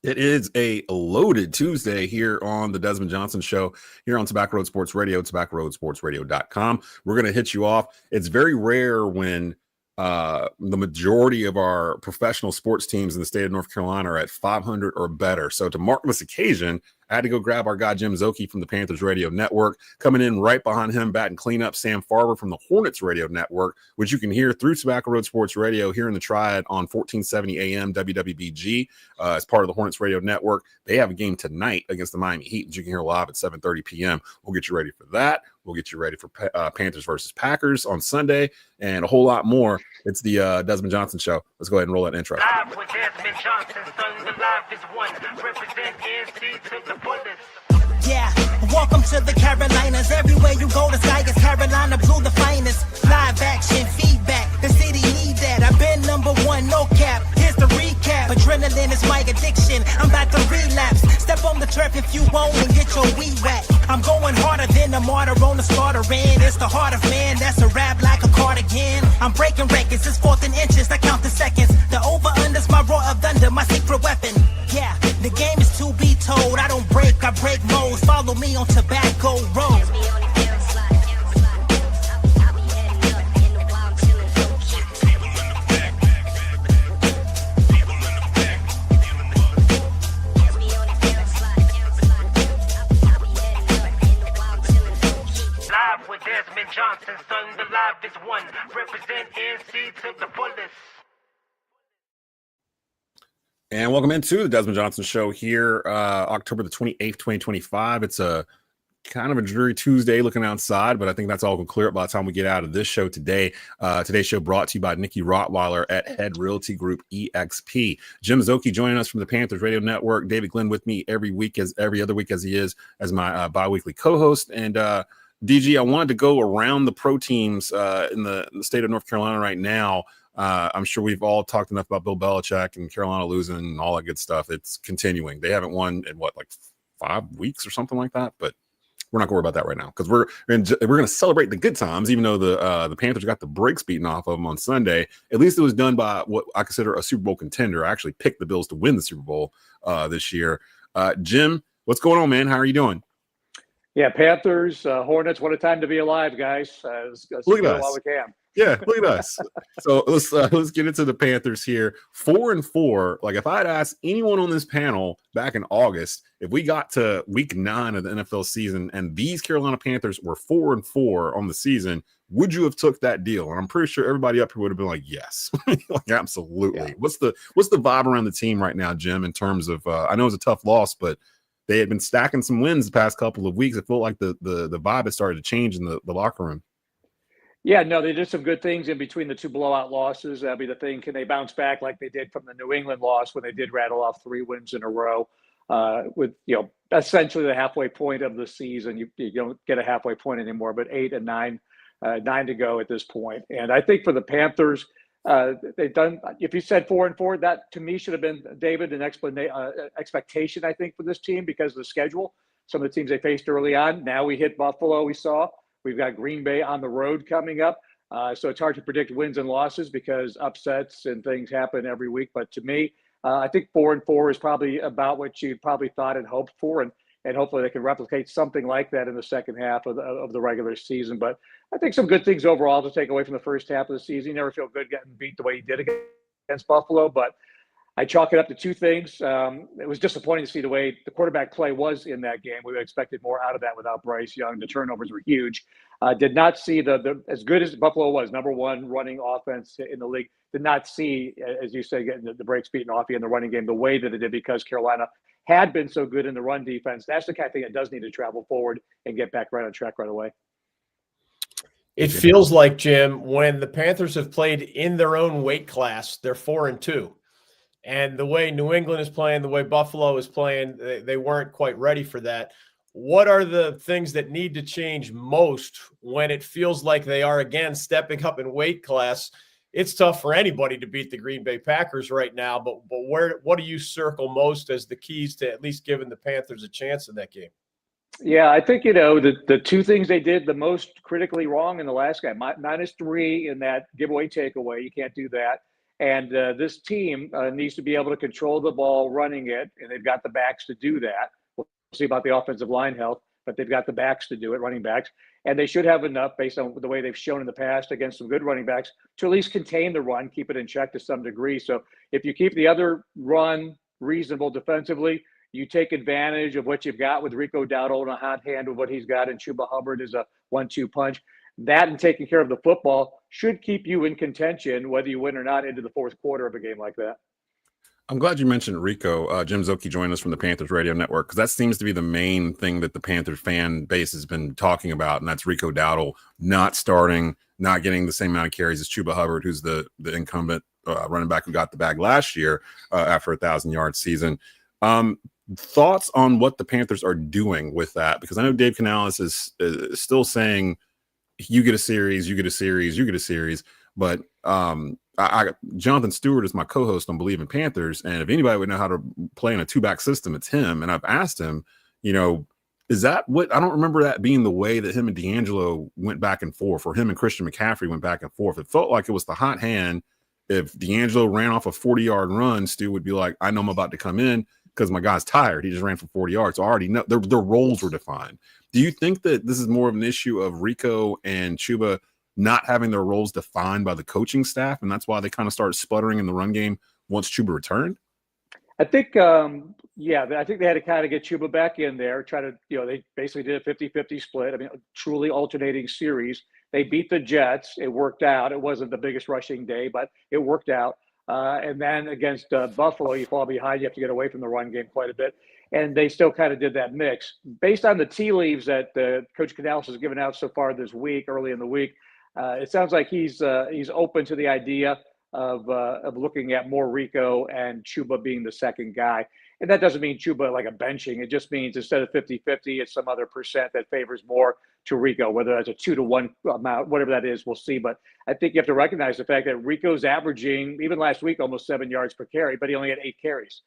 It is a loaded Tuesday here on the Desmond Johnson Show here on Tobacco Road Sports Radio, tobaccoroadsportsradio.com. We're going to hit you off. It's very rare when the majority of our professional sports teams in the state of North Carolina are at 500 or better. So to mark this occasion, I had to go grab our guy Jim Szoke from the Panthers Radio Network. Coming in right behind him, batting cleanup, Sam Farber from the Hornets Radio Network, which you can hear through Tobacco Road Sports Radio here in the Triad on 1470 AM WWBG as part of the Hornets Radio Network. They have a game tonight against the Miami Heat that you can hear live at 7:30 p.m. We'll get you ready for that. We'll get you ready for Panthers versus Packers on Sunday and a whole lot more. It's the Desmond Johnson Show. Let's go ahead and roll that intro. Live with Desmond Johnson, son, the live is one. Represent NC to the fullest. Yeah, welcome to the Carolinas. Everywhere you go, the sky is Carolina blue, the finest. Live action, feedback, the city need that. I've been #1, no cap. Here's the recap. Adrenaline is my addiction. I'm about to relapse. Step on the turf if you won't and get your weed wet. I'm going harder than a martyr on the starter end. It's the heart of man, that's a rap like a cardigan. I'm breaking records, it's 4th and inches. I count the seconds. The over-under's my roar of thunder, my secret weapon. Yeah, the game is to be told. I don't break, I break modes. Follow me on Tobacco Road. Live with Desmond Johnson, son, the live is one. Represent NC to the fullest. And welcome into the Desmond Johnson Show here, October the 28th, 2025. It's a kind of a dreary Tuesday looking outside, but I think that's all going to clear up by the time we get out of this show today. Today's show brought to you by Nikki Rottweiler at Head Realty Group EXP. Jim Szoke joining us from the Panthers Radio Network. David Glenn with me every other week as he is as my bi-weekly co-host. And DG, I wanted to go around the pro teams in the state of North Carolina right now. I'm sure we've all talked enough about Bill Belichick and Carolina losing and all that good stuff. It's continuing. They haven't won in like 5 weeks or something like that, but we're not going to worry about that right now because we're going to celebrate the good times, even though the Panthers got the brakes beaten off of them on Sunday. At least it was done by what I consider a Super Bowl contender. I actually picked the Bills to win the Super Bowl this year. Jim, what's going on, man? How are you doing? Yeah, Panthers, Hornets. What a time to be alive, guys. Let's Look do at it while us. we can. Yeah, look at us. So let's get into the Panthers here. 4-4. Like if I had asked anyone on this panel back in August, if we got to week 9 of the NFL season and these Carolina Panthers were 4-4 on the season, would you have took that deal? And I'm pretty sure everybody up here would have been like, yes, like absolutely. Yeah. What's the vibe around the team right now, Jim? In terms of, I know it's a tough loss, but they had been stacking some wins the past couple of weeks. It felt like the vibe had started to change in the locker room. Yeah, no, they did some good things in between the 2 blowout losses. That'll be the thing. Can they bounce back like they did from the New England loss when they did rattle off 3 wins in a row with, essentially the halfway point of the season. You don't get a halfway point anymore, but 8 and 9 to go at this point. And I think for the Panthers, they've done, if you said 4-4, that to me should have been, David, an expectation, I think, for this team because of the schedule. Some of the teams they faced early on. Now we hit Buffalo, we saw. We've got Green Bay on the road coming up. So it's hard to predict wins and losses because upsets and things happen every week. But to me, I think 4-4 is probably about what you probably thought and hoped for. And hopefully they can replicate something like that in the second half of the regular season. But I think some good things overall to take away from the first half of the season. You never feel good getting beat the way you did against Buffalo. But I chalk it up to 2 things. It was disappointing to see the way the quarterback play was in that game. We expected more out of that without Bryce Young. The turnovers were huge. Did not see the as good as Buffalo was, #1 running offense in the league. Did not see, as you say, getting the brakes beaten off you in the running game the way that it did because Carolina had been so good in the run defense. That's the kind of thing that does need to travel forward and get back right on track right away. It feels like, Jim, when the Panthers have played in their own weight class, they're 4-2. And the way New England is playing, the way Buffalo is playing, they weren't quite ready for that. What are the things that need to change most when it feels like they are, again, stepping up in weight class? It's tough for anybody to beat the Green Bay Packers right now, but what do you circle most as the keys to at least giving the Panthers a chance in that game? Yeah, I think, the 2 things they did the most critically wrong in the last game, -3 in that giveaway takeaway. You can't do that. And this team needs to be able to control the ball running it, and they've got the backs to do that. We'll see about the offensive line health, but they've got the backs to do it, running backs. And they should have enough, based on the way they've shown in the past against some good running backs, to at least contain the run, keep it in check to some degree. So if you keep the other run reasonable defensively, you take advantage of what you've got with Rico Dowdle and a hot hand of what he's got, and Chuba Hubbard is a 1-2 punch. That and taking care of the football should keep you in contention, whether you win or not, into the fourth quarter of a game like that. I'm glad you mentioned Rico. Jim Szoke joined us from the Panthers radio network, because that seems to be the main thing that the Panthers fan base has been talking about, and that's Rico Dowdle not starting, not getting the same amount of carries as Chuba Hubbard, who's the incumbent running back who got the bag last year after a 1,000-yard season. Thoughts on what the Panthers are doing with that? Because I know Dave Canales is still saying you get a series, you get a series, you get a series, but Jonathan Stewart is my co-host on Believe in Panthers, and if anybody would know how to play in a two-back system, it's him. And I've asked him, is that what? I don't remember that being the way that him and D'Angelo went back and forth, or him and Christian McCaffrey went back and forth. It felt like it was the hot hand. If D'Angelo ran off a 40-yard run, Stu would be like, I know I'm about to come in because my guy's tired. He just ran for 40 yards. So I already know their roles were defined. Do you think that this is more of an issue of Rico and Chuba not having their roles defined by the coaching staff, and that's why they kind of started sputtering in the run game once Chuba returned? I think, I think they had to kind of get Chuba back in there, try to, they basically did a 50-50 split. I mean, a truly alternating series. They beat the Jets. It worked out. It wasn't the biggest rushing day, but it worked out. And then against Buffalo, you fall behind. You have to get away from the run game quite a bit. And they still kind of did that mix. Based on the tea leaves that Coach Canales has given out so far this week, early in the week, it sounds like he's open to the idea of looking at more Rico and Chuba being the second guy. And that doesn't mean Chuba like a benching. It just means instead of 50-50, it's some other percent that favors more to Rico, whether that's a 2-to-1 amount, whatever that is, we'll see. But I think you have to recognize the fact that Rico's averaging, even last week, almost 7 yards per carry, but he only had 8 carries.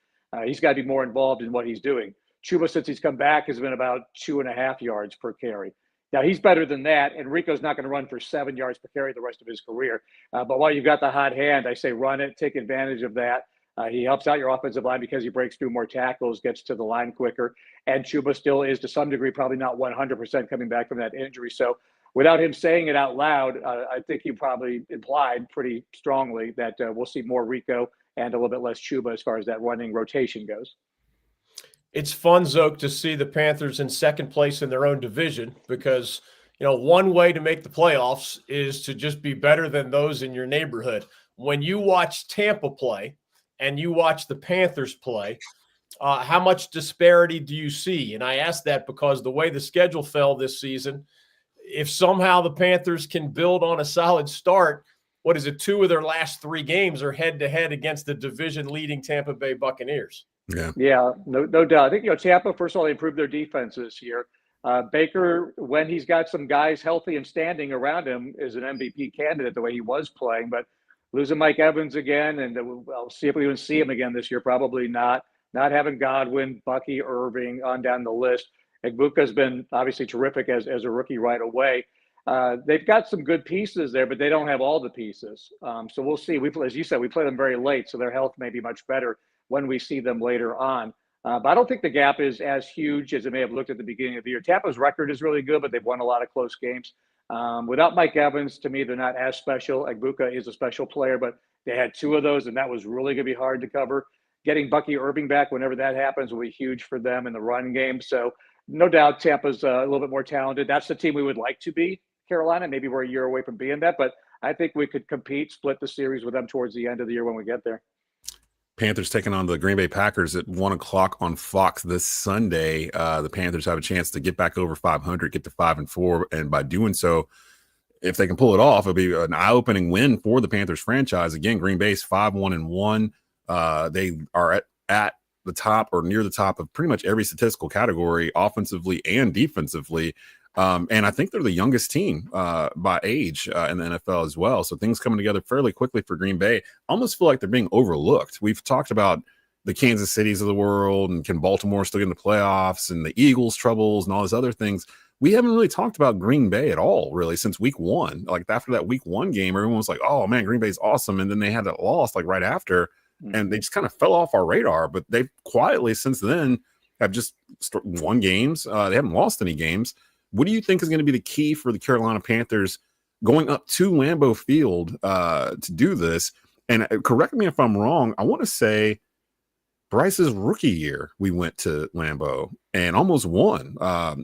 He's got to be more involved in what he's doing. Chuba, since he's come back, has been about 2.5 yards per carry. Now, he's better than that, and Rico's not going to run for 7 yards per carry the rest of his career. But while you've got the hot hand, I say run it, take advantage of that. He helps out your offensive line because he breaks through more tackles, gets to the line quicker. And Chuba still is, to some degree, probably not 100% coming back from that injury. So without him saying it out loud, I think he probably implied pretty strongly that we'll see more Rico and a little bit less Chuba as far as that running rotation goes. It's fun, Szoke, to see the Panthers in second place in their own division because, one way to make the playoffs is to just be better than those in your neighborhood. When you watch Tampa play and you watch the Panthers play, how much disparity do you see? And I ask that because the way the schedule fell this season, if somehow the Panthers can build on a solid start, 2 of their last 3 games are head-to-head against the division-leading Tampa Bay Buccaneers. Yeah, no doubt. I think, Tampa, first of all, they improved their defense this year. Baker, when he's got some guys healthy and standing around him, is an MVP candidate the way he was playing. But losing Mike Evans again, and we'll see if we even see him again this year. Probably not. Not having Godwin, Bucky, Irving on down the list. Egbuka's been obviously terrific as a rookie right away. They've got some good pieces there, but they don't have all the pieces. So we'll see. As you said, we play them very late, so their health may be much better when we see them later on. But I don't think the gap is as huge as it may have looked at the beginning of the year. Tampa's record is really good, but they've won a lot of close games. Without Mike Evans, to me, they're not as special. Egbuka is a special player, but they had 2 of those, and that was really going to be hard to cover. Getting Bucky Irving back whenever that happens will be huge for them in the run game. So no doubt Tampa's a little bit more talented. That's the team we would like to be, Carolina. Maybe we're a year away from being that, but I think we could compete, split the series with them towards the end of the year when we get there. Panthers taking on the Green Bay Packers at 1:00 on Fox this Sunday. The Panthers have a chance to get back over 500, get to 5-4, and by doing so, if they can pull it off, it'll be an eye-opening win for the Panthers franchise. Again, Green Bay's 5-1-1. They are at the top or near the top of pretty much every statistical category, offensively and defensively. And I think they're the youngest team by age in the NFL as well. So things coming together fairly quickly for Green Bay. I almost feel like they're being overlooked. We've talked about the Kansas Cities of the world and can Baltimore still get in the playoffs and the Eagles' troubles and all these other things. we haven't really talked about Green Bay at all, really, since week 1. Like after that week 1 game, everyone was like, "Oh man, Green Bay's awesome," and then they had that loss like right after, and they just kind of fell off our radar. But they've quietly since then have just won games. They haven't lost any games. What do you think is going to be the key for the Carolina Panthers going up to Lambeau Field to do this? And correct me if I'm wrong. I want to say Bryce's rookie year, we went to Lambeau and almost won.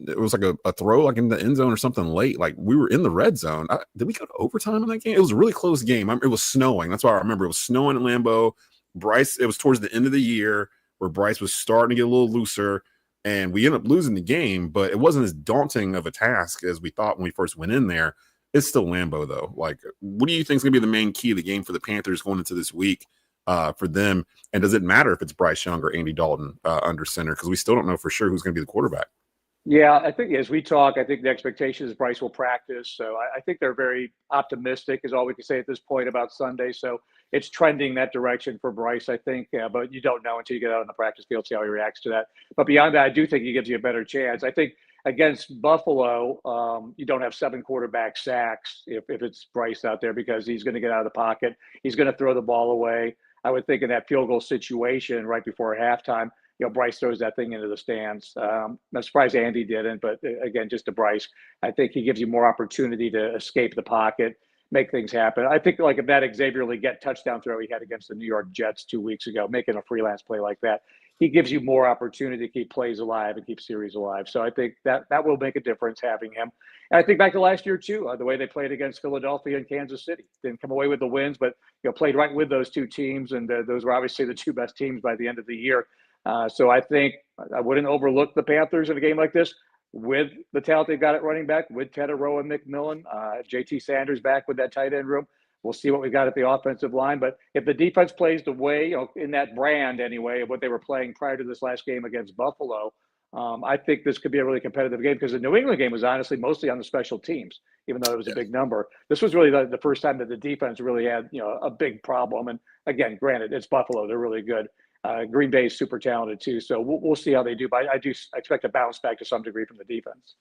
It was like a throw like in the end zone or something late. Like we were in the red zone. Did we go to overtime in that game? It was a really close game. It was snowing. That's why I remember it was snowing at Lambeau. Bryce, it was towards the end of the year where Bryce was starting to get a little looser, and we ended up losing the game, but it wasn't as daunting of a task as we thought when we first went in there. It's still Lambeau, though. Like, what do you think is going to be the main key of the game for the Panthers going into this week for them? And does it matter if it's Bryce Young or Andy Dalton under center? Because we still don't know for sure who's going to be the quarterback. Yeah, I think as we talk, I think the expectation is Bryce will practice. So I think they're very optimistic is all we can say at this point about Sunday. So it's trending that direction for Bryce, I think. But you don't know until you get out on the practice field, see how he reacts to that. But beyond that, I do think he gives you a better chance. I think against Buffalo, you don't have 7 quarterback sacks if it's Bryce out there because he's going to get out of the pocket. He's going to throw the ball away. I would think in that field goal situation right before halftime, Bryce throws that thing into the stands. I'm surprised Andy didn't, but again, just to Bryce, I think he gives you more opportunity to escape the pocket, make things happen. I think like if that Xavier Legette touchdown throw he had against the New York Jets 2 weeks ago, making a freelance play like that, he gives you more opportunity to keep plays alive and keep series alive. So I think that will make a difference having him. And I think back to last year too, the way they played against Philadelphia and Kansas City. Didn't come away with the wins, but played right with those 2 teams, and those were obviously the 2 best teams by the end of the year. So I think I wouldn't overlook the Panthers in a game like this with the talent they've got at running back, with Teterow and McMillan, JT Sanders back with that tight end room. We'll see what we got at the offensive line. But if the defense plays the way, in that brand anyway, of what they were playing prior to this last game against Buffalo, I think this could be a really competitive game because the New England game was honestly mostly on the special teams, even though it was a big number. This was really the first time that the defense really had, a big problem. And again, granted, it's Buffalo. They're really good. Green Bay is super talented too. So we'll see how they do. But I do expect a bounce back to some degree from the defense.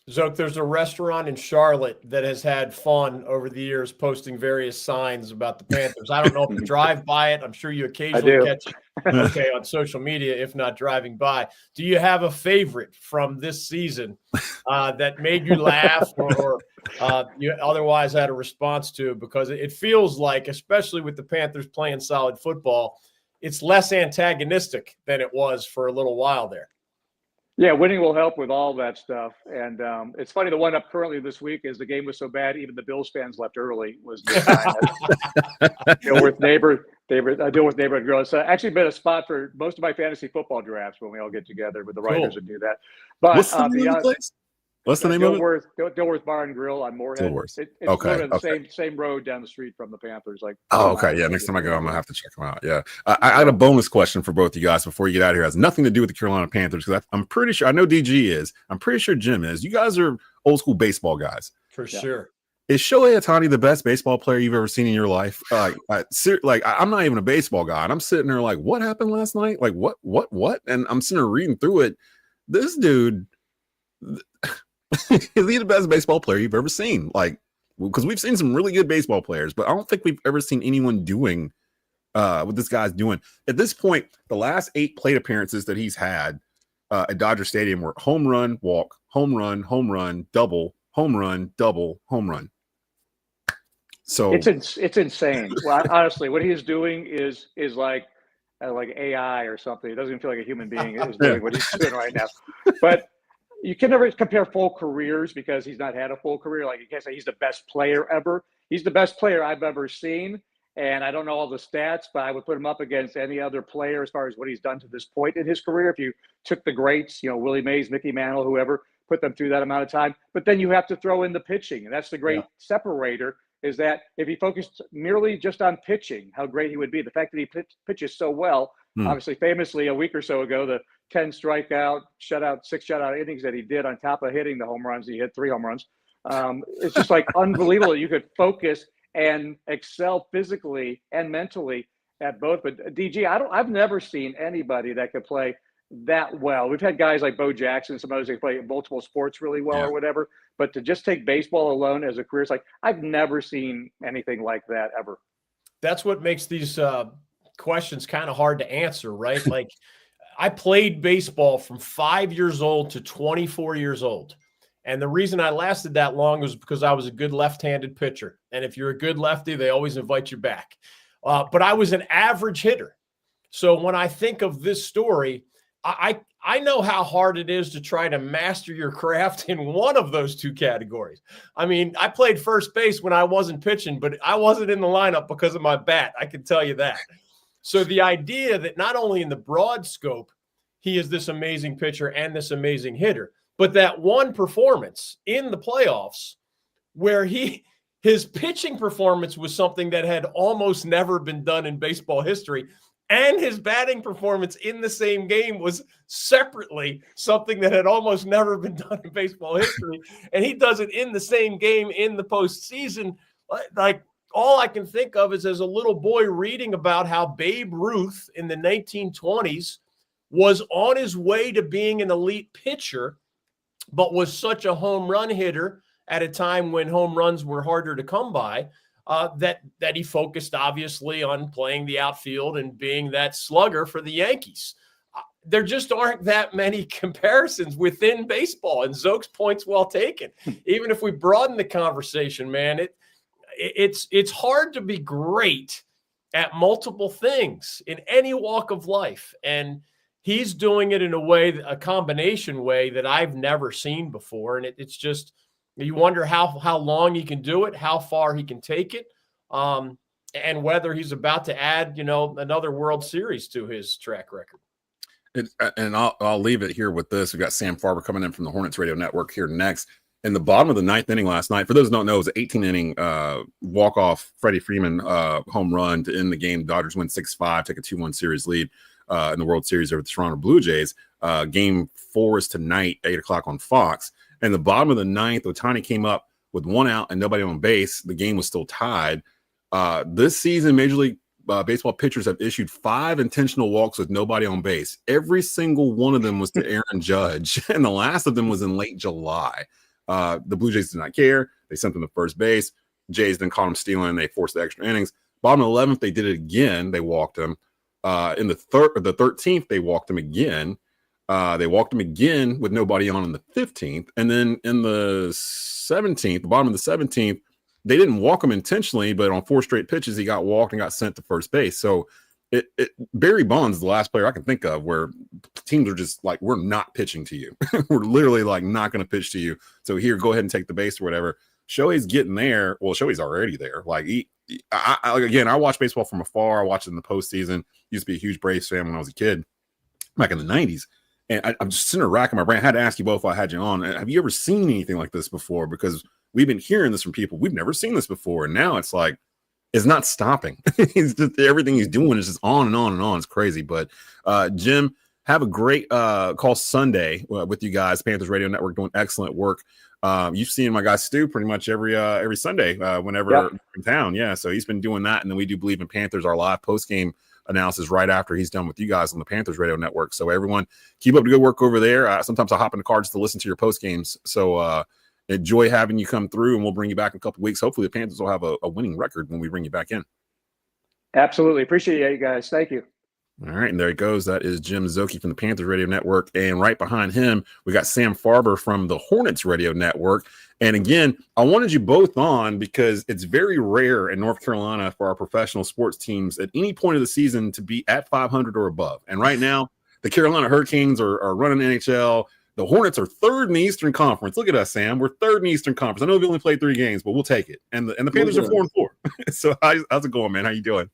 Szoke, there's a restaurant in Charlotte that has had fun over the years posting various signs about the Panthers. I don't know if you drive by it. I'm sure you occasionally catch it on social media, if not driving by. Do you have a favorite from this season that made you laugh or you otherwise had a response to? Because it feels like, especially with the Panthers playing solid football, it's less antagonistic than it was for a little while there. Yeah, winning will help with all that stuff. And it's funny, the one up currently this week is the game was so bad, even the Bills fans left early. Was Dilworth Neighborhood Grill. It's actually been a spot for most of my fantasy football drafts when we all get together with the writers and do that. But what's the name of the place? What's the name of it? Dilworth Bar and Grill on Moorhead. Dilworth. It's okay. the same road down the street from the Panthers. Okay. Yeah. Next time I go, I'm gonna have to check them out. Yeah. I had a bonus question for both of you guys before you get out of here. It has nothing to do with the Carolina Panthers because I'm pretty sure I know DG is. I'm pretty sure Jim is. You guys are old school baseball guys for sure. Is Shohei Ohtani the best baseball player you've ever seen in your life? I'm not even a baseball guy, and I'm sitting there like, what happened last night? Like, what? And I'm sitting there reading through it. This dude. Is he the best baseball player you've ever seen? Like, because we've seen some really good baseball players, but I don't think we've ever seen anyone doing what this guy's doing. At this point, the last 8 plate appearances that he's had at Dodger Stadium were home run, walk, home run, double, home run, double, home run. So it's insane. Well, honestly, what he's doing is like AI or something. It doesn't even feel like a human being is doing what he's doing right now. But you can never compare full careers because he's not had a full career. Like, you can't say he's the best player ever. He's the best player I've ever seen. And I don't know all the stats, but I would put him up against any other player as far as what he's done to this point in his career. If you took the greats, Willie Mays, Mickey Mantle, whoever, put them through that amount of time. But then you have to throw in the pitching. And that's the great separator, is that if he focused merely just on pitching, how great he would be. The fact that he pitches so well, obviously famously a week or so ago, the 10 strikeout, shutout, 6 shutout innings that he did on top of hitting the home runs. He hit 3 home runs. It's just like unbelievable. You could focus and excel physically and mentally at both. But DG, I've never seen anybody that could play that well. We've had guys like Bo Jackson, some others, they play multiple sports really well or whatever. But to just take baseball alone as a career, it's like I've never seen anything like that ever. That's what makes these questions kind of hard to answer, right? Like, I played baseball from 5 years old to 24 years old. And the reason I lasted that long was because I was a good left-handed pitcher. And if you're a good lefty, they always invite you back. But I was an average hitter. So when I think of this story, I know how hard it is to try to master your craft in one of those two categories. I mean, I played first base when I wasn't pitching, but I wasn't in the lineup because of my bat. I can tell you that. So the idea that not only in the broad scope, he is this amazing pitcher and this amazing hitter, but that one performance in the playoffs where his pitching performance was something that had almost never been done in baseball history, and his batting performance in the same game was separately something that had almost never been done in baseball history. And he does it in the same game in the postseason. Like, all I can think of is as a little boy reading about how Babe Ruth in the 1920s was on his way to being an elite pitcher, but was such a home run hitter at a time when home runs were harder to come by, that he focused obviously on playing the outfield and being that slugger for the Yankees. There just aren't that many comparisons within baseball, and Szoke's point's well taken. Even if we broaden the conversation, man, it's hard to be great at multiple things in any walk of life, and he's doing it in a combination way that I've never seen before. And it's just, you wonder how long he can do it, how far he can take it, and whether he's about to add, another World Series to his track record. And I'll leave it here with this. We've got Sam Farber coming in from the Hornets Radio Network here next. In the bottom of the ninth inning last night, for those who don't know, it was an 18-inning walk-off Freddie Freeman home run to end the game. Dodgers win 6-5, take a 2-1 series lead in the World Series over the Toronto Blue Jays. Game 4 is tonight, 8 o'clock on Fox. And the bottom of the ninth, Ohtani came up with one out and nobody on base. The game was still tied. This season, Major League Baseball pitchers have issued 5 intentional walks with nobody on base. Every single one of them was to Aaron Judge, and the last of them was in late July. The Blue Jays did not care. They sent them to first base. Jays then caught him stealing. They forced the extra innings. Bottom of the 11th, they did it again. They walked him. In the 13th, they walked him again. They walked him again with nobody on in the 15th. And then in the 17th, the bottom of the 17th, they didn't walk him intentionally, but on 4 straight pitches, he got walked and got sent to first base. So Barry Bonds is the last player I can think of where teams are just like, we're not pitching to you. We're literally like not going to pitch to you. So here, go ahead and take the base or whatever. Shohei's getting there. Well, Shohei's already there. Like, I watch baseball from afar. I watch it in the postseason. Used to be a huge Braves fan when I was a kid back in the 90s. And I'm just sitting there racking my brain. I had to ask you both if I had you on. Have you ever seen anything like this before? Because we've been hearing this from people. We've never seen this before. And now it's like, it's not stopping. It's just everything he's doing is just on and on and on. It's crazy. But Jim, have a great call Sunday with you guys. Panthers Radio Network doing excellent work. You've seen my guy Stu pretty much every Sunday whenever we're in town. Yeah, so he's been doing that. And then we do Believe in Panthers, our live post-game analysis right after he's done with you guys on the Panthers Radio Network. So everyone, keep up the good work over there. Sometimes I hop in the car just to listen to your post-games. So enjoy having you come through, and we'll bring you back in a couple of weeks. Hopefully the Panthers will have a winning record when we bring you back in. Absolutely. Appreciate you guys. Thank you. All right, and there he goes. That is Jim Szoke from the Panthers Radio Network. And right behind him, we got Sam Farber from the Hornets Radio Network. And again, I wanted you both on because it's very rare in North Carolina for our professional sports teams at any point of the season to be at 500 or above. And right now, the Carolina Hurricanes are running the NHL. The Hornets are 3rd in the Eastern Conference. Look at us, Sam. We're 3rd in the Eastern Conference. I know we've only played 3 games, but we'll take it. And the Panthers are 4-4. So how's it going, man? How you doing?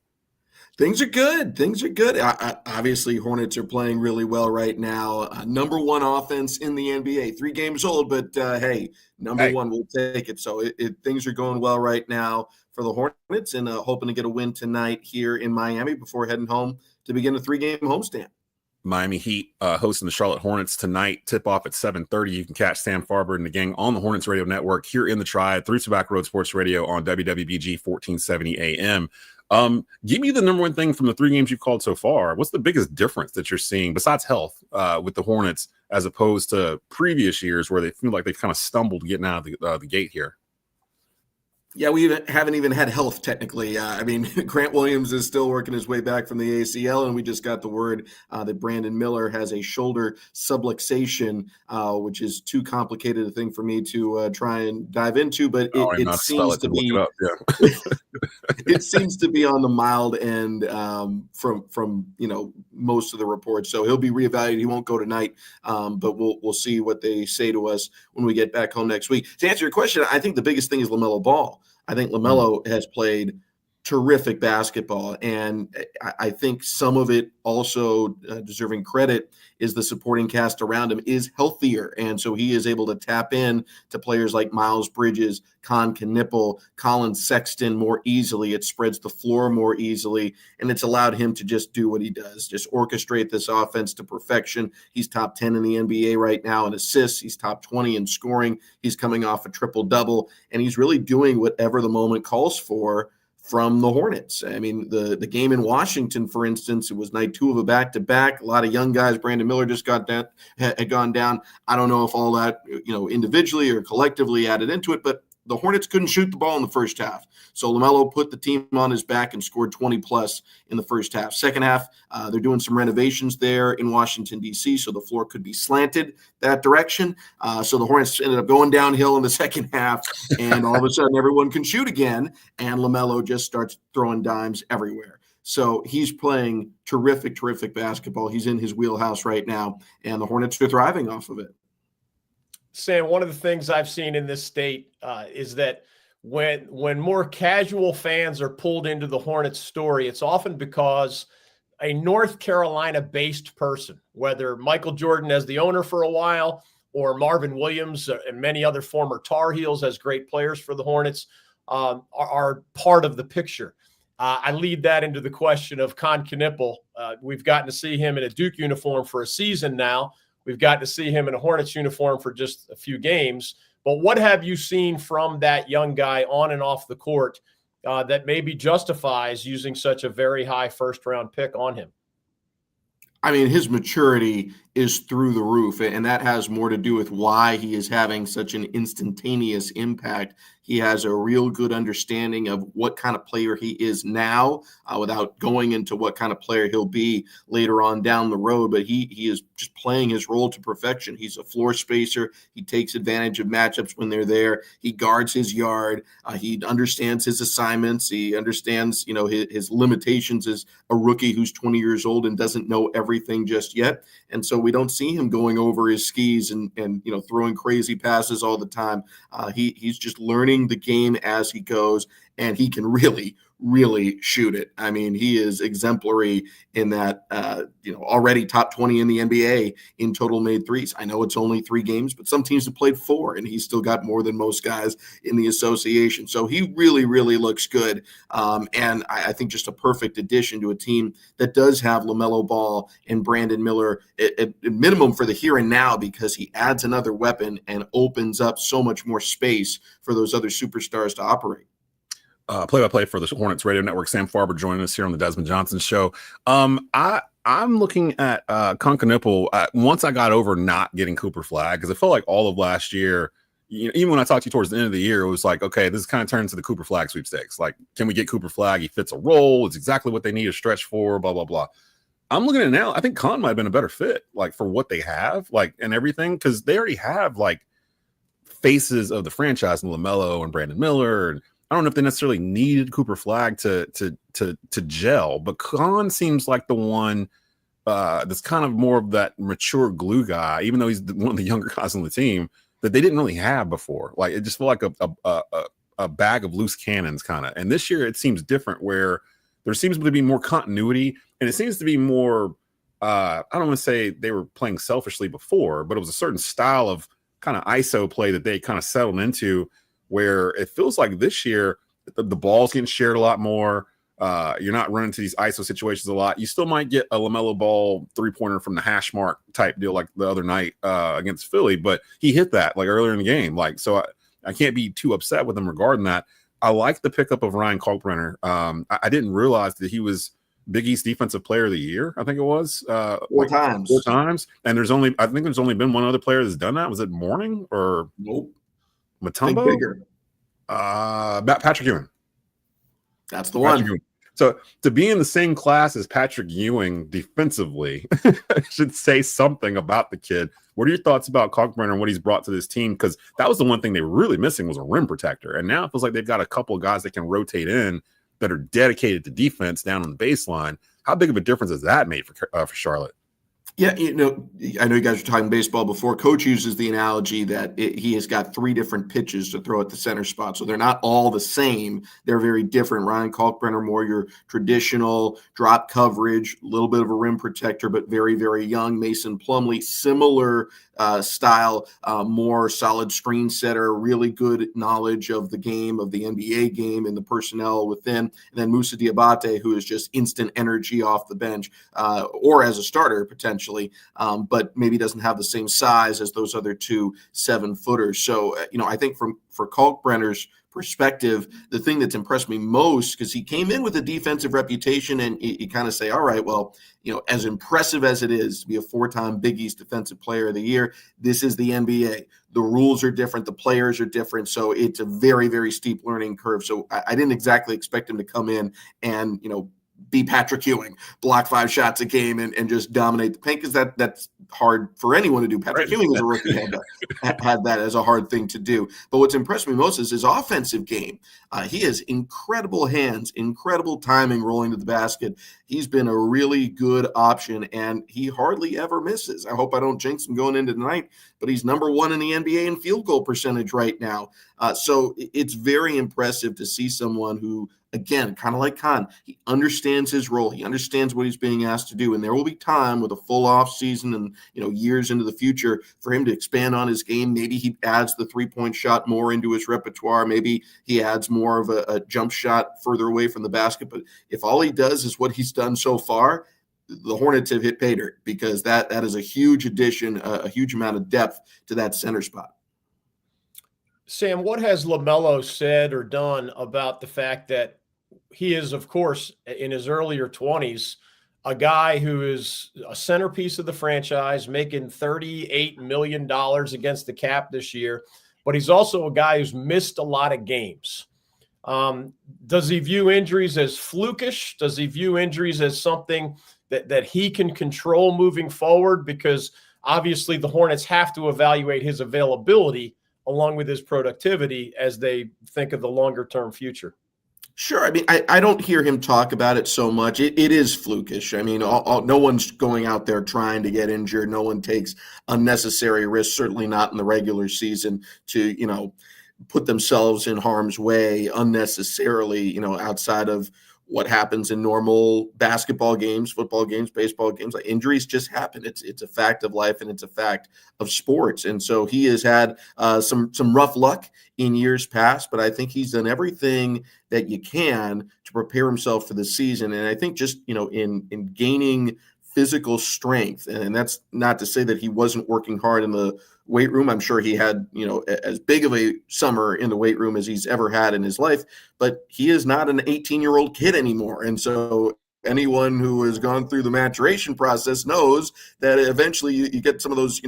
Things are good. Obviously, Hornets are playing really well right now. Number 1 offense in the NBA. 3 games old, but hey, number 1, we'll take it. So things are going well right now for the Hornets, and hoping to get a win tonight here in Miami before heading home to begin a 3-game homestand. Miami Heat hosting the Charlotte Hornets tonight. Tip off at 7:30. You can catch Sam Farber and the gang on the Hornets Radio Network here in the Triad through Tobacco Road Sports Radio on WWBG 1470 AM. Give me the number one thing from the 3 games you've called so far. What's the biggest difference that you're seeing besides health with the Hornets as opposed to previous years where they feel like they've kind of stumbled getting out of the gate here? Yeah, we haven't even had health technically. I mean, Grant Williams is still working his way back from the ACL, and we just got the word that Brandon Miller has a shoulder subluxation, which is too complicated a thing for me to try and dive into. But it seems to be, it seems to be on the mild end from most of the reports. So he'll be reevaluated. He won't go tonight, but we'll see what they say to us when we get back home next week. To answer your question, I think the biggest thing is LaMelo Ball. I think LaMelo has played terrific basketball, and I think some of it also deserving credit is the supporting cast around him is healthier, and so he is able to tap in to players like Miles Bridges, Con Knipple, Colin Sexton more easily. It spreads the floor more easily, and it's allowed him to just do what he does, just orchestrate this offense to perfection. He's top 10 in the NBA right now in assists. He's top 20 in scoring. He's coming off a triple-double, and he's really doing whatever the moment calls for from the Hornets. I mean, the game in Washington, for instance, it was night 2 of a back-to-back. A lot of young guys. Brandon Miller just had gone down. I don't know if all that, individually or collectively added into it, but the Hornets couldn't shoot the ball in the first half. So LaMelo put the team on his back and scored 20-plus in the first half. Second half, they're doing some renovations there in Washington, D.C., so the floor could be slanted that direction. So the Hornets ended up going downhill in the second half, and all of a sudden everyone can shoot again, and LaMelo just starts throwing dimes everywhere. So he's playing terrific, terrific basketball. He's in his wheelhouse right now, and the Hornets are thriving off of it. Sam, one of the things I've seen in this state is that when more casual fans are pulled into the Hornets story, it's often because a North Carolina-based person, whether Michael Jordan as the owner for a while or Marvin Williams and many other former Tar Heels as great players for the Hornets, are part of the picture. I lead that into the question of Con Knipple. We've gotten to see him in a Duke uniform for a season now. We've got to see him in a Hornets uniform for just a few games. But what have you seen from that young guy on and off the court that maybe justifies using such a very high first-round pick on him? I mean, his maturity is through the roof, and that has more to do with why he is having such an instantaneous impact. He has a real good understanding of what kind of player he is now without going into what kind of player he'll be later on down the road. But he is just playing his role to perfection. He's a floor spacer. He takes advantage of matchups when they're there. He guards his yard. He understands his assignments. He understands, his limitations as a rookie who's 20 years old and doesn't know everything just yet. And so we don't see him going over his skis and throwing crazy passes all the time. He's just learning the game as he goes, and he can really, really shoot it. I mean, he is exemplary in that, already top 20 in the NBA in total made threes. I know it's only 3 games, but some teams have played 4, and he's still got more than most guys in the association. So he really, really looks good. And I think just a perfect addition to a team that does have LaMelo Ball and Brandon Miller at minimum for the here and now, because he adds another weapon and opens up so much more space for those other superstars to operate. Play-by-play for the Hornets Radio Network, Sam Farber joining us here on the Desmond Johnson Show. I'm looking at Con Knipple. Once I got over not getting Cooper Flag, because I felt like all of last year, even when I talked to you towards the end of the year, it was like, okay, this kind of turned into the Cooper Flag sweepstakes. Like, can we get Cooper Flag? He fits a role. It's exactly what they need to stretch for, blah, blah, blah. I'm looking at it now. I think Con might have been a better fit, like, for what they have, like, and everything, because they already have, like, faces of the franchise and LaMelo and Brandon Miller, and I don't know if they necessarily needed Cooper Flag to gel, but Con seems like the one that's kind of more of that mature glue guy, even though he's one of the younger guys on the team that they didn't really have before. Like, it just felt like a bag of loose cannons kind of. And this year it seems different, where there seems to be more continuity, and it seems to be more, I don't want to say they were playing selfishly before, but it was a certain style of kind of ISO play that they kind of settled into, where it feels like this year the ball's getting shared a lot more. You're not running to these ISO situations a lot. You still might get a LaMelo Ball 3-pointer from the hash mark type deal like the other night against Philly, but he hit that like earlier in the game. Like, so I can't be too upset with him regarding that. I like the pickup of Ryan Kalkbrenner. I didn't realize that he was Big East Defensive Player of the Year. I think it was Four times. And I think there's only been one other player that's done that. Was it Mourning or Nope. Mutombo? Think bigger. Patrick Ewing. That's the one. Ewing. So to be in the same class as Patrick Ewing defensively should say something about the kid. What are your thoughts about Kalkbrenner and what he's brought to this team? Because that was the one thing they were really missing was a rim protector. And now it feels like they've got a couple of guys that can rotate in that are dedicated to defense down on the baseline. How big of a difference has that made for Charlotte? Yeah, I know you guys were talking baseball before. Coach uses the analogy that he has got 3 different pitches to throw at the center spot. So they're not all the same. They're very different. Ryan Kalkbrenner, more your traditional drop coverage, a little bit of a rim protector, but very, very young. Mason Plumlee, similar style, more solid screen setter, really good knowledge of the game, of the NBA game and the personnel within. And then Moussa Diabate, who is just instant energy off the bench or as a starter potentially, but maybe doesn't have the same size as those other 2 7-footers. So, I think for Kalkbrenner's perspective, the thing that's impressed me most, because he came in with a defensive reputation, and you kind of say, all right, well, as impressive as it is to be a 4-time Big East Defensive Player of the Year, this is the NBA. The rules are different. The players are different. So it's a very, very steep learning curve. So I didn't exactly expect him to come in and, be Patrick Ewing, block 5 shots a game and just dominate the paint, because that's hard for anyone to do. Patrick Ewing as a rookie had that as a hard thing to do. But what's impressed me most is his offensive game. He has incredible hands, incredible timing rolling to the basket. He's been a really good option, and he hardly ever misses. I hope I don't jinx him going into tonight, but he's number 1 in the NBA in field goal percentage right now. So it's very impressive to see someone who, again, kind of like Khan, he understands his role. He understands what he's being asked to do. And there will be time with a full off season and, years into the future for him to expand on his game. Maybe he adds the 3-point shot more into his repertoire. Maybe he adds more of a jump shot further away from the basket. But if all he does is what he's done so far, the Hornets have hit pay dirt, because that is a huge addition, a huge amount of depth to that center spot. Sam, what has LaMelo said or done about the fact that he is, of course, in his earlier 20s, a guy who is a centerpiece of the franchise, making $38 million against the cap this year, but he's also a guy who's missed a lot of games. Does he view injuries as flukish? Does he view injuries as something that he can control moving forward? Because obviously the Hornets have to evaluate his availability along with his productivity as they think of the longer-term future. Sure. I mean, I don't hear him talk about it so much. It is flukish. I mean, no one's going out there trying to get injured. No one takes unnecessary risks, certainly not in the regular season, to, put themselves in harm's way unnecessarily, outside of what happens in normal basketball games, football games, baseball games. Like, injuries just happen. It's a fact of life, and it's a fact of sports. And so he has had some rough luck in years past, but I think he's done everything that you can to prepare himself for the season. And I think just, in gaining physical strength, and that's not to say that he wasn't working hard in the weight room. I'm sure he had, as big of a summer in the weight room as he's ever had in his life, but he is not an 18-year-old kid anymore. And so anyone who has gone through the maturation process knows that eventually you get some of those,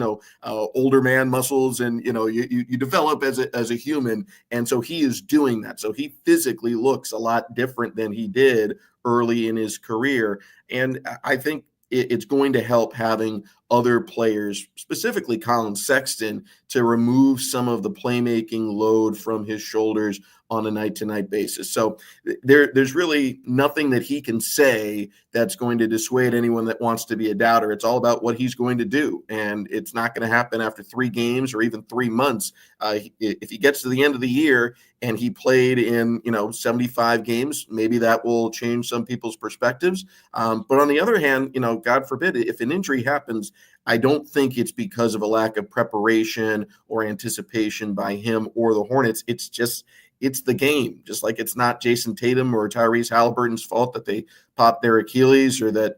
older man muscles, and, you develop as a human. And so he is doing that. So he physically looks a lot different than he did early in his career. And I think it's going to help having other players, specifically Colin Sexton, to remove some of the playmaking load from his shoulders on a night-to-night basis. So there's really nothing that he can say that's going to dissuade anyone that wants to be a doubter. It's all about what he's going to do, and it's not going to happen after 3 games or even 3 months. If he gets to the end of the year and he played in 75 games, maybe that will change some people's perspectives. But on the other hand, God forbid, if an injury happens, I don't think it's because of a lack of preparation or anticipation by him or the Hornets. It's the game. Just like it's not Jason Tatum or Tyrese Halliburton's fault that they popped their Achilles, or that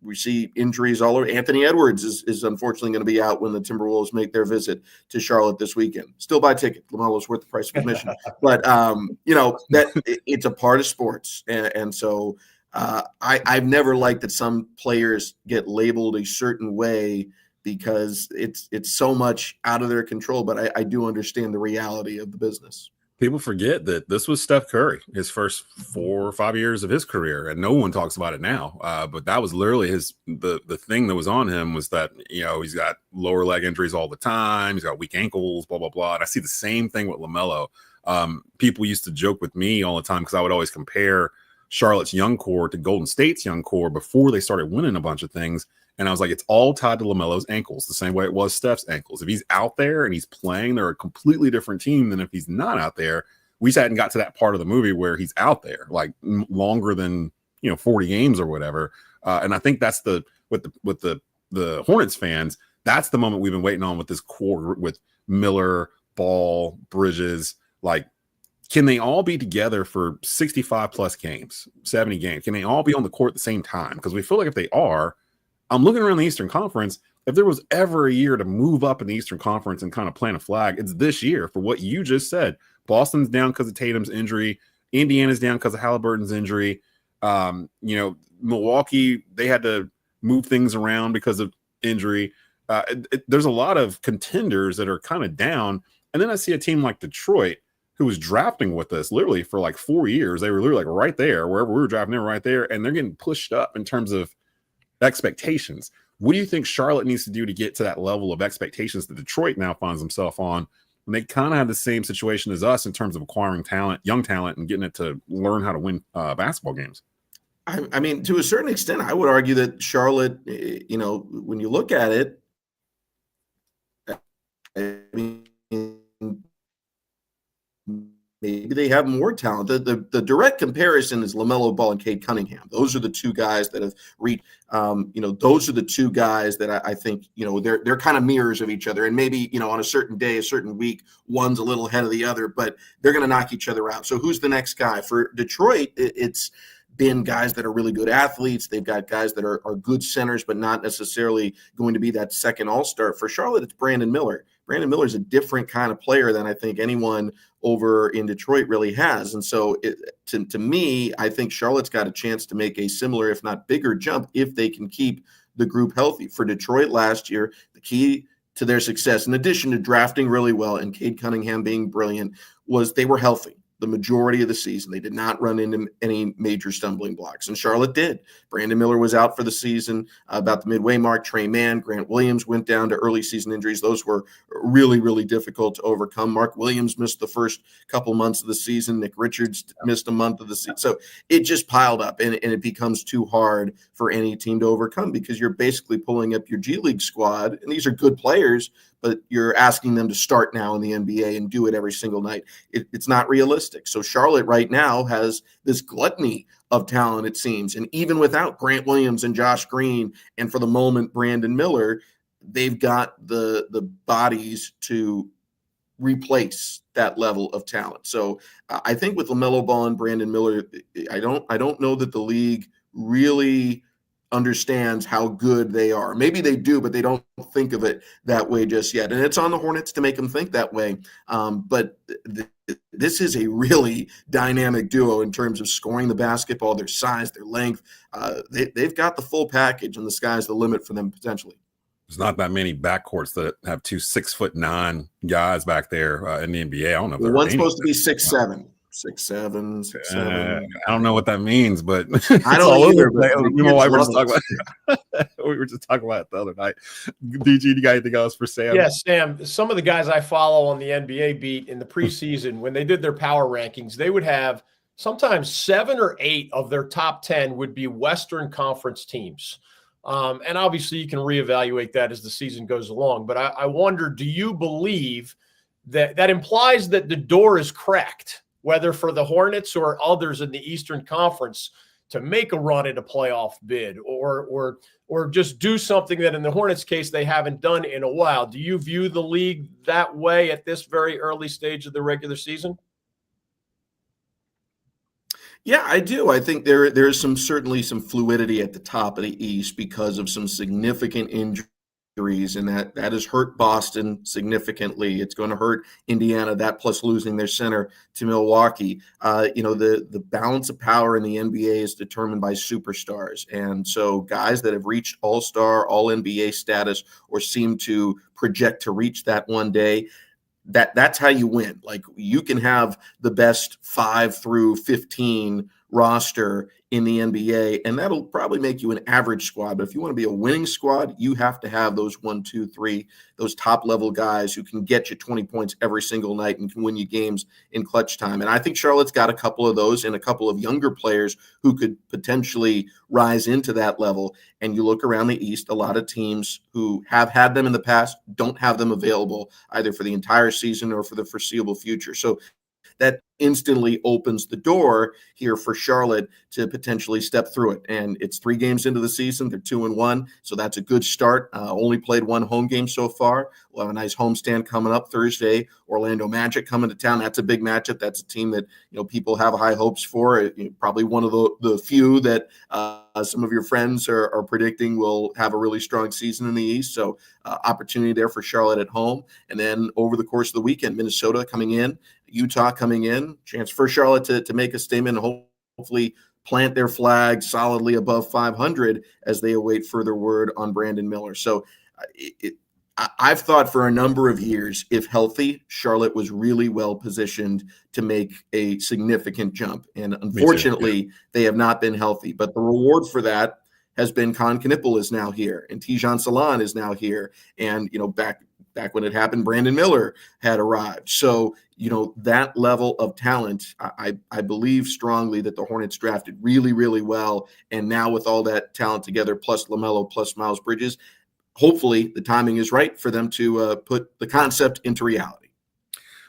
we see injuries all over. Anthony Edwards is unfortunately going to be out when the Timberwolves make their visit to Charlotte this weekend. Still buy a ticket. LaMelo's worth the price of admission. But, it's a part of sports. And so I've never liked that some players get labeled a certain way because it's so much out of their control. But I do understand the reality of the business. People forget that this was Steph Curry, his first 4 or 5 years of his career, and no one talks about it now. But that was literally the thing that was on him was that, he's got lower leg injuries all the time. He's got weak ankles, blah, blah, blah. And I see the same thing with LaMelo. People used to joke with me all the time because I would always compare Charlotte's young core to Golden State's young core before they started winning a bunch of things. And I was like, it's all tied to LaMelo's ankles, the same way it was Steph's ankles. If he's out there and he's playing, they're a completely different team than if he's not out there. We just hadn't got to that part of the movie where he's out there, like longer than 40 games or whatever. And I think that's with the Hornets fans, that's the moment we've been waiting on with this core with Miller, Ball, Bridges. Like, can they all be together for 65 plus games, 70 games? Can they all be on the court at the same time? Because we feel like if they are, I'm looking around the Eastern Conference. If there was ever a year to move up in the Eastern Conference and kind of plant a flag, it's this year for what you just said. Boston's down because of Tatum's injury. Indiana's down because of Halliburton's injury. Milwaukee, they had to move things around because of injury. There's a lot of contenders that are kind of down. And then I see a team like Detroit, who was drafting with us literally for like 4 years. They were literally like right there, wherever we were drafting, they were right there. And they're getting pushed up in terms of expectations. What do you think Charlotte needs to do to get to that level of expectations that Detroit now finds themselves on? And they kind of have the same situation as us in terms of acquiring talent, young talent, and getting it to learn how to win basketball games. I mean, to a certain extent, I would argue that Charlotte, when you look at it, I mean, maybe they have more talent. The direct comparison is LaMelo Ball and Cade Cunningham. Those are the two guys that have reached. Those are the two guys that I think they're kind of mirrors of each other. And maybe on a certain day, a certain week, one's a little ahead of the other, but they're going to knock each other out. So who's the next guy for Detroit? It's been guys that are really good athletes. They've got guys that are good centers, but not necessarily going to be that second all-star. For Charlotte, it's Brandon Miller. Brandon Miller is a different kind of player than I think anyone over in Detroit really has. And so to me, I think Charlotte's got a chance to make a similar, if not bigger jump if they can keep the group healthy. For Detroit last year, the key to their success, in addition to drafting really well and Cade Cunningham being brilliant, was they were healthy the majority of the season. They did not run into any major stumbling blocks, and Charlotte did. Brandon Miller was out for the season about the midway mark. Trey Mann, Grant Williams went down to early season injuries. Those were really, really difficult to overcome. Mark Williams missed the first couple months of the season. Nick Richards missed a month of the season. So it just piled up, and it becomes too hard for any team to overcome because you're basically pulling up your G League squad, and these are good players, but you're asking them to start now in the NBA and do it every single night. It's not realistic. So Charlotte right now has this gluttony of talent, it seems. And even without Grant Williams and Josh Green, and for the moment, Brandon Miller, they've got the bodies to replace that level of talent. So I think with LaMelo Ball and Brandon Miller, I don't know that the league really understands how good they are. Maybe they do, but they don't think of it that way just yet. And it's on the Hornets to make them think that way. But this is a really dynamic duo in terms of scoring the basketball, their size, their length. They've got the full package, and the sky's the limit for them potentially. There's not that many backcourts that have 2 6'9" guys back there in the NBA. I don't know. If one's supposed to be 6'7". 6'7", 6'7". I don't know what that means, but I don't either. We were just talking about it the other night. DG, you got anything else for Sam? Yeah, Sam. Some of the guys I follow on the NBA beat in the preseason, when they did their power rankings, they would have sometimes 7 or 8 of their top 10 would be Western Conference teams. And obviously, you can reevaluate that as the season goes along. But I wonder, do you believe that implies that the door is cracked, whether for the Hornets or others in the Eastern Conference, to make a run at a playoff bid or just do something that in the Hornets case they haven't done in a while? Do you view the league that way at this very early stage of the regular season? Yeah, I do. I think there's certainly some fluidity at the top of the East because of some significant injuries, and that has hurt Boston significantly. It's going to hurt Indiana. That plus losing their center to Milwaukee. The balance of power in the NBA is determined by superstars, and so guys that have reached All-Star, All-NBA status, or seem to project to reach that one day, that's how you win. Like, you can have the best 5 through 15 roster in the NBA, and that'll probably make you an average squad. But if you want to be a winning squad, you have to have those 1, 2, 3, those top level guys who can get you 20 points every single night and can win you games in clutch time. And I think Charlotte's got a couple of those and a couple of younger players who could potentially rise into that level. And you look around the East, a lot of teams who have had them in the past don't have them available either for the entire season or for the foreseeable future. So that instantly opens the door here for Charlotte to potentially step through it. And it's 3 games into the season. They're 2-1. So that's a good start. Only played 1 home game so far. We'll have a nice homestand coming up Thursday. Orlando Magic coming to town. That's a big matchup. That's a team that, people have high hopes for. Probably one of the few that some of your friends are predicting will have a really strong season in the East. So opportunity there for Charlotte at home. And then over the course of the weekend, Minnesota coming in, Utah coming in, chance for Charlotte to make a statement and hopefully plant their flag solidly above 500 as they await further word on Brandon Miller. So I've thought for a number of years, if healthy, Charlotte was really well positioned to make a significant jump. And unfortunately, they have not been healthy. But the reward for that has been Con Knipple is now here, and Tijan Salan is now here. And, back when it happened, Brandon Miller had arrived. So, that level of talent, I believe strongly that the Hornets drafted really, really well. And now with all that talent together, plus LaMelo, plus Miles Bridges, hopefully the timing is right for them to put the concept into reality.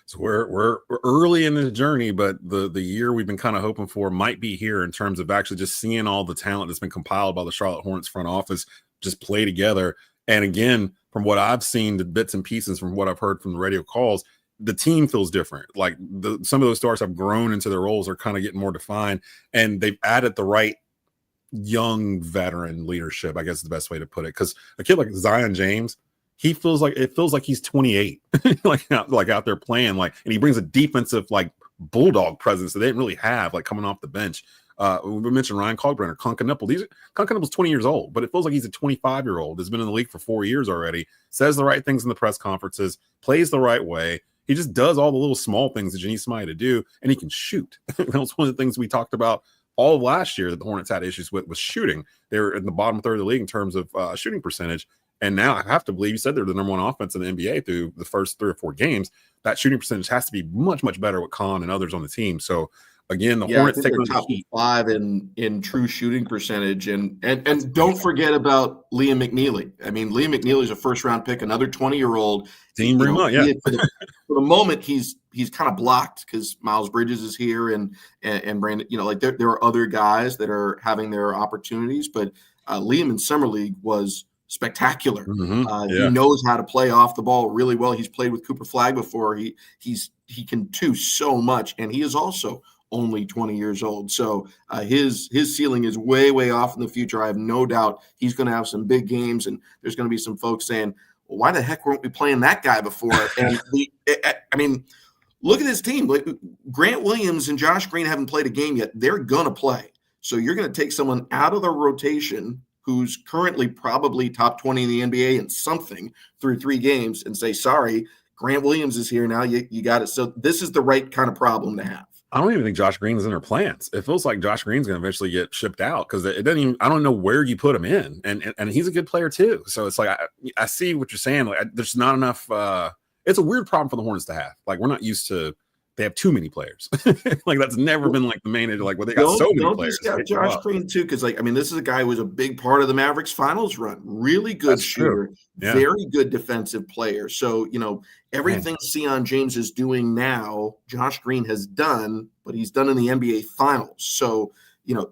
So we're early in the journey, but the year we've been kind of hoping for might be here in terms of actually just seeing all the talent that's been compiled by the Charlotte Hornets front office just play together. And again, from what I've seen, the bits and pieces from what I've heard from the radio calls, the team feels different. Like some of those stars have grown into their roles, are kind of getting more defined, and they've added the right young veteran leadership, I guess is the best way to put it. Because a kid like Zion James, it feels like he's 28, like out there playing, and he brings a defensive bulldog presence that they didn't really have, coming off the bench. We mentioned Ryan Kalkbrenner, Con Knipple. Con Knipple's 20 years old, but it feels like he's a 25-year-old. Has been in the league for 4 years already. Says the right things in the press conferences. Plays the right way. He just does all the little small things that you need somebody to do, and he can shoot. That was one of the things we talked about all of last year that the Hornets had issues with, was shooting. They were in the bottom third of the league in terms of shooting percentage. And now I have to believe, you said they're the number 1 offense in the NBA through the first 3 or 4 games. That shooting percentage has to be much, much better with Con and others on the team. So again, the Hornets take on top 5 in true shooting percentage, and don't forget about Liam McNeely. I mean, Liam McNeely is a first-round pick, another 20-year-old. Team bring him up, yeah. For the moment, he's kind of blocked because Miles Bridges is here and Brandon. There are other guys that are having their opportunities, but Liam in summer league was spectacular. He knows how to play off the ball really well. He's played with Cooper Flagg before. He can do so much, and he is also only 20 years old. So his ceiling is way, way off in the future. I have no doubt he's going to have some big games, and there's going to be some folks saying, well, why the heck weren't we playing that guy before? And look at his team. Grant Williams and Josh Green haven't played a game yet. They're going to play. So you're going to take someone out of the rotation who's currently probably top 20 in the NBA and something through 3 games and say, sorry, Grant Williams is here now. You got it. So this is the right kind of problem to have. I don't even think Josh Green is in their plans. It feels like Josh Green's going to eventually get shipped out because it doesn't even. I don't know where you put him in, and he's a good player too. So it's I see what you're saying. There's not enough. It's a weird problem for the Hornets to have. We're not used to. They have too many players. That's never been the main issue. They got so many players. Josh Green too, because this is a guy who was a big part of the Mavericks finals run. Really good shooter, very good defensive player. So everything Sion James is doing now, Josh Green has done, but he's done in the NBA finals. So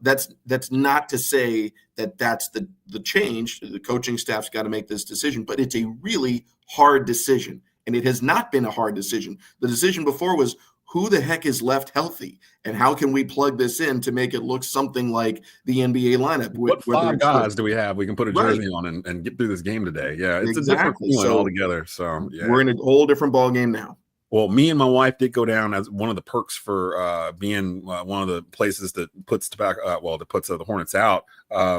that's not to say that that's the change. The coaching staff's got to make this decision, but it's a really hard decision. And it has not been a hard decision. The decision before was, who the heck is left healthy, and how can we plug this in to make it look something like the NBA lineup? What 5 guys do we have we can put a jersey on and get through this game today? Yeah, it's a different feeling altogether. So yeah, we're in a whole different ball game now. Well, me and my wife did go down as one of the perks for being one of the places that puts the Hornets out.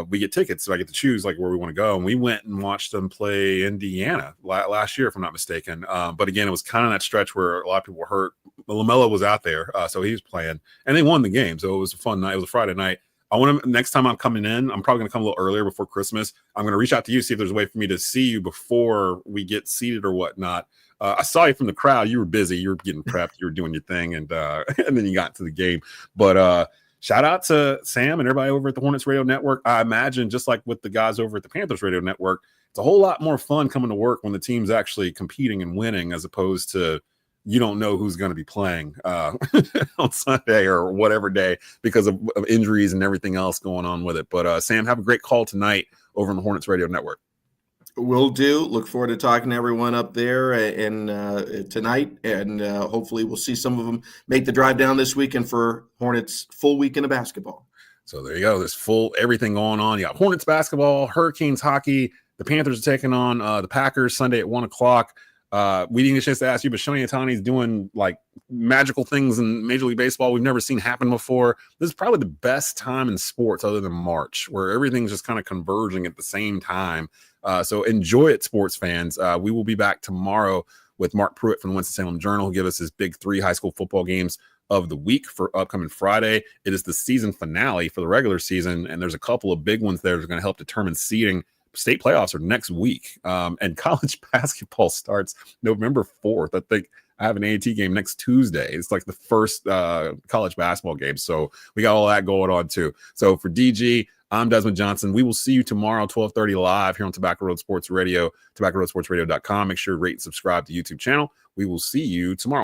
We get tickets, so I get to choose like where we want to go. And we went and watched them play Indiana last year, if I'm not mistaken. But again, it was kind of that stretch where a lot of people were hurt. LaMelo was out there, so he was playing, and they won the game. So it was a fun night. It was a Friday night. I want to, next time I'm coming in, I'm probably going to come a little earlier before Christmas. I'm going to reach out to you, see if there's a way for me to see you before we get seated or whatnot. I saw you from the crowd. You were busy. You were getting prepped. You were doing your thing, and then you got to the game. But shout out to Sam and everybody over at the Hornets Radio Network. I imagine just like with the guys over at the Panthers Radio Network, it's a whole lot more fun coming to work when the team's actually competing and winning, as opposed to you don't know who's going to be playing on Sunday or whatever day because of injuries and everything else going on with it. But Sam, have a great call tonight over on the Hornets Radio Network. Will do. Look forward to talking to everyone up there and tonight, and hopefully we'll see some of them make the drive down this weekend for Hornets full weekend of basketball. So there you go. There's full everything going on. You got Hornets basketball, Hurricanes hockey. The Panthers are taking on the Packers Sunday at 1:00. We didn't get a chance to ask you, but Shohei Ohtani's doing like magical things in Major League Baseball we've never seen happen before. This is probably the best time in sports other than March, where everything's just kind of converging at the same time. So enjoy it, sports fans. We will be back tomorrow with Mark Pruitt from the Winston-Salem Journal. He'll give us his big 3 high school football games of the week for upcoming Friday. It is the season finale for the regular season, and there's a couple of big ones there that are going to help determine seeding. State playoffs are next week, and college basketball starts November 4th. I think I have an A&T game next Tuesday. It's like the first college basketball game, so we got all that going on too. So for DG, I'm Desmond Johnson. We will see you tomorrow, 12:30 live here on Tobacco Road Sports Radio, tobacco road sports radio.com. Make sure to rate and subscribe to the YouTube channel. We will see you tomorrow.